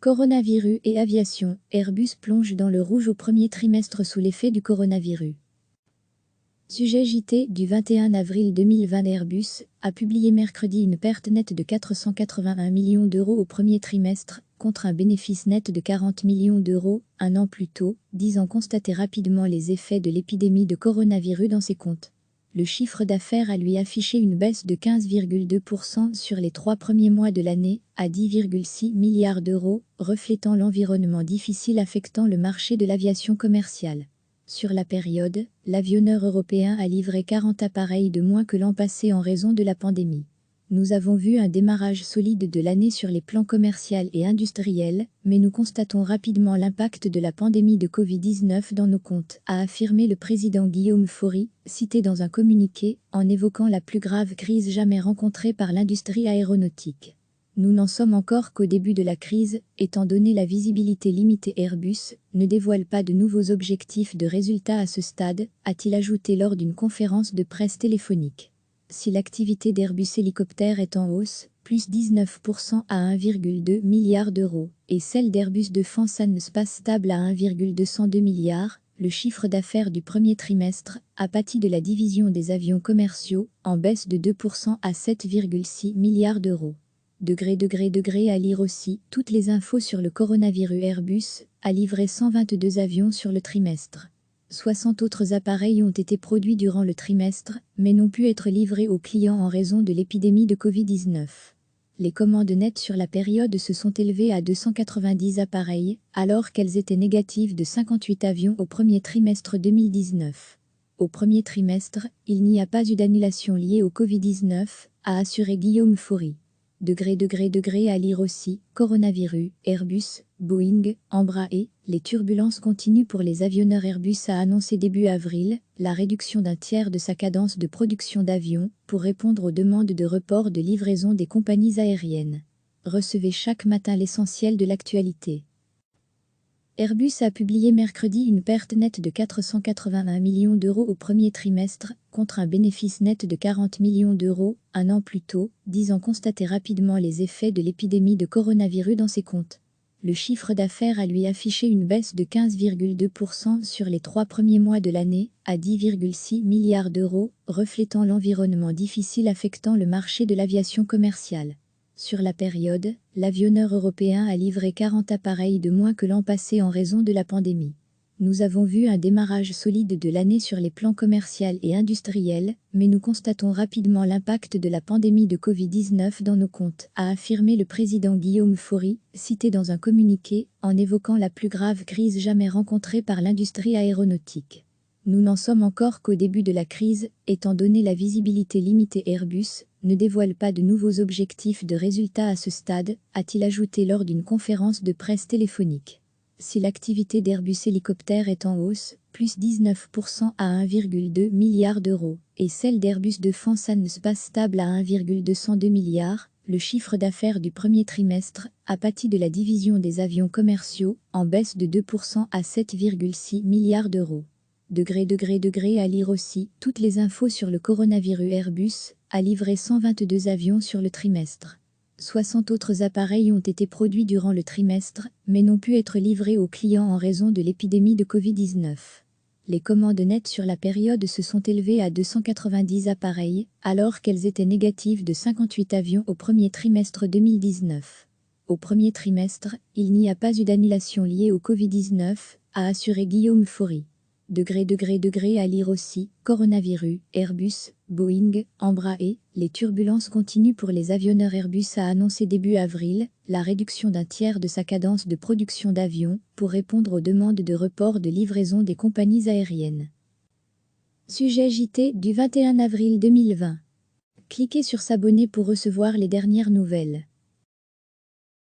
Coronavirus et aviation, Airbus plonge dans le rouge au premier trimestre sous l'effet du coronavirus. Sujet JT du 21 avril 2020. Airbus a publié mercredi une perte nette de 481 millions d'euros au premier trimestre, contre un bénéfice net de 40 millions d'euros un an plus tôt, disant constater rapidement les effets de l'épidémie de coronavirus dans ses comptes. Le chiffre d'affaires a lui affiché une baisse de 15,2% sur les 3 premiers mois de l'année, à 10,6 milliards d'euros, reflétant l'environnement difficile affectant le marché de l'aviation commerciale. Sur la période, l'avionneur européen a livré 40 appareils de moins que l'an passé en raison de la pandémie. Nous avons vu un démarrage solide de l'année sur les plans commercial et industriel, mais nous constatons rapidement l'impact de la pandémie de Covid-19 dans nos comptes, a affirmé le président Guillaume Faury, cité dans un communiqué, en évoquant la plus grave crise jamais rencontrée par l'industrie aéronautique. Nous n'en sommes encore qu'au début de la crise, étant donné la visibilité limitée. Airbus ne dévoile pas de nouveaux objectifs de résultats à ce stade, a-t-il ajouté lors d'une conférence de presse téléphonique. Si l'activité d'Airbus Hélicoptère est en hausse, plus 19% à 1,2 milliard d'euros, et celle d'Airbus Defence and Space stable à 1,202 milliards, le chiffre d'affaires du premier trimestre a pâti de la division des avions commerciaux, en baisse de 2% à 7,6 milliards d'euros. À lire aussi, toutes les infos sur le coronavirus. Airbus a livré 122 avions sur le trimestre. 60 autres appareils ont été produits durant le trimestre, mais n'ont pu être livrés aux clients en raison de l'épidémie de Covid-19. Les commandes nettes sur la période se sont élevées à 290 appareils, alors qu'elles étaient négatives de 58 avions au premier trimestre 2019. Au premier trimestre, il n'y a pas eu d'annulation liée au Covid-19, a assuré Guillaume Faury. À lire aussi, coronavirus, Airbus, Boeing, Embraer, les turbulences continuent pour les avionneurs. Airbus a annoncé début avril la réduction d'un tiers de sa cadence de production d'avions pour répondre aux demandes de report de livraison des compagnies aériennes. Recevez chaque matin l'essentiel de l'actualité. Airbus a publié mercredi une perte nette de 481 millions d'euros au premier trimestre, contre un bénéfice net de 40 millions d'euros un an plus tôt, disant constater rapidement les effets de l'épidémie de coronavirus dans ses comptes. Le chiffre d'affaires a lui affiché une baisse de 15,2% sur les 3 premiers mois de l'année, à 10,6 milliards d'euros, reflétant l'environnement difficile affectant le marché de l'aviation commerciale. Sur la période, l'avionneur européen a livré 40 appareils de moins que l'an passé en raison de la pandémie. Nous avons vu un démarrage solide de l'année sur les plans commercial et industriel, mais nous constatons rapidement l'impact de la pandémie de Covid-19 dans nos comptes, a affirmé le président Guillaume Faury, cité dans un communiqué, en évoquant la plus grave crise jamais rencontrée par l'industrie aéronautique. Nous n'en sommes encore qu'au début de la crise, étant donné la visibilité limitée. Airbus ne dévoile pas de nouveaux objectifs de résultats à ce stade, a-t-il ajouté lors d'une conférence de presse téléphonique. Si l'activité d'Airbus Hélicoptère est en hausse, plus 19% à 1,2 milliard d'euros, et celle d'Airbus Defence and Space stable à 1,202 milliards, le chiffre d'affaires du premier trimestre a pâti de la division des avions commerciaux, en baisse de 2% à 7,6 milliards d'euros. À lire aussi, toutes les infos sur le coronavirus. Airbus a livré 122 avions sur le trimestre. 60 autres appareils ont été produits durant le trimestre, mais n'ont pu être livrés aux clients en raison de l'épidémie de Covid-19. Les commandes nettes sur la période se sont élevées à 290 appareils, alors qu'elles étaient négatives de 58 avions au premier trimestre 2019. Au premier trimestre, il n'y a pas eu d'annulation liée au Covid-19, a assuré Guillaume Faury. À lire aussi, coronavirus, Airbus, Boeing, Embraer, les turbulences continuent pour les avionneurs. Airbus a annoncé début avril la réduction d'un tiers de sa cadence de production d'avions pour répondre aux demandes de report de livraison des compagnies aériennes. Sujet JT du 21 avril 2020. Cliquez sur s'abonner pour recevoir les dernières nouvelles.